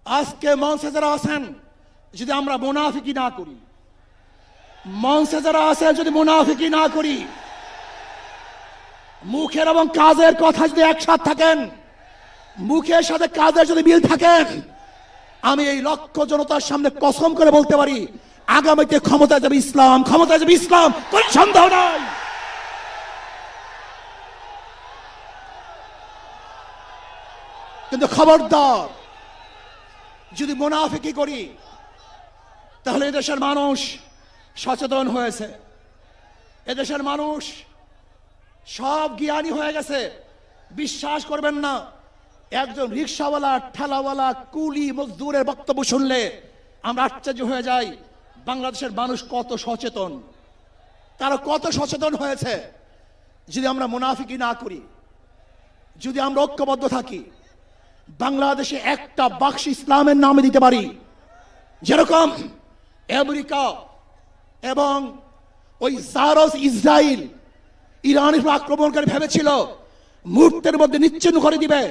আজকে মঞ্চে যারা আছেন যদি আমরা মুনাফিকি না করি, মঞ্চে যারা আছেন যদি মুনাফিকি না করি, মুখের এবং কাজের কথা যদি একসাথে থাকেন, মুখের সাথে কাজের যদি মিল থাকেন, আমি এই লক্ষ জনতার সামনে কসম করে বলতে পারি আগামীতে ক্ষমতায় যাবে ইসলাম, ক্ষমতায় যাবে ইসলাম, কোনো সন্দেহ নাই। কিন্তু খবরদার যদি মুনাফিকি করি তাহলে এদেশের মানুষ সচেতন হয়েছে, এদেশের মানুষ সব জ্ঞানী হয়ে গেছে। বিশ্বাস করবেন না, একজন রিক্সাওয়ালা, ঠেলাওয়ালা, কুলি মজদুরের বক্তব্য শুনলে আমরা আশ্চর্য হয়ে যাই বাংলাদেশের মানুষ কত সচেতন, তারা কত সচেতন হয়েছে। যদি আমরা মুনাফিকি না করি, যদি আমরা ঐক্যবদ্ধ থাকি, বাংলাদেশে একটা বাক্স ইসলামের নামে দিতে পারি। যেরকম আমেরিকা এবং ওই জারস ইসরায়েল ইরানের উপর আক্রমণকারী ভেবেছিল মুহূর্তের মধ্যে নিচ্ছিন্ন করে দিবে,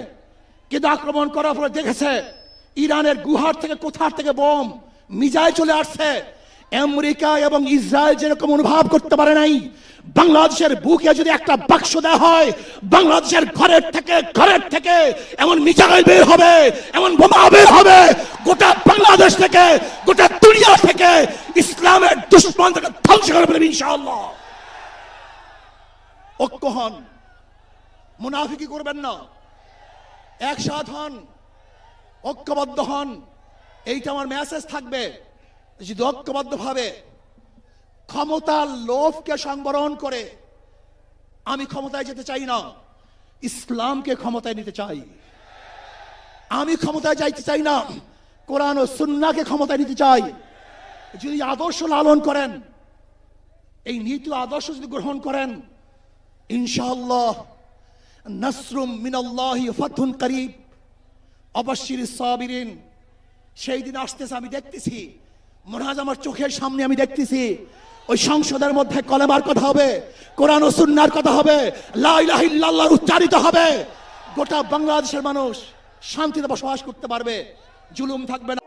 কিন্তু আক্রমণ করার পরে দেখেছে ইরানের গুহার থেকে কোথার থেকে বোম মিসাইল চলে আসছে। আমেরিকা এবং ইসরায়েল যেরকম অনুভব করতে পারে নাই, বাংলাদেশের বুকে যদি একটা বাক্স দেওয়া হয়, বাংলাদেশের ঘরের থেকে এমন মিসাইল বের হবে, এমন বোমা বের হবে, গোটা বাংলাদেশ থেকে, গোটা দুনিয়া থেকে ইসলামের দুশমনদেরকে ধ্বংস করে ফেলবে ইনশাআল্লাহ। ঐক্য হন, মুনাফিকি করবেন না, একসাথ হন, ঐক্যবদ্ধ হন, এইটা আমার মেসেজ থাকবে। যদি ঐক্যবদ্ধ ভাবে ক্ষমতার লোভকে সংবরণ করে আমি ক্ষমতায় যেতে চাই না, ইসলামকে ক্ষমতায় নিতে চাই। আমি ক্ষমতায় যাইতে চাই না, কোরআন ও সুন্নাহকে ক্ষমতায় নিতে চাই। যদি আদর্শ লালন করেন, এই নীতি আদর্শ যদি গ্রহণ করেন, ইনশাআল্লাহ নাসরুম মিনাল্লাহি ফাতহুন করিব অবাশশিরিস সাবিরিন। সেই দিন আসতেছে, আমি দেখতেছি, মনে হয় আমার চোখের সামনে আমি দেখতেছি ওই সংসদের মধ্যে কলেমার কথা হবে, কোরআন ও সুন্নাহর কথা হবে, লা ইলাহা ইল্লাল্লাহ উচ্চারিত হবে। গোটা বাংলাদেশের মানুষ শান্তিতে বসবাস করতে পারবে, জুলুম থাকবে না।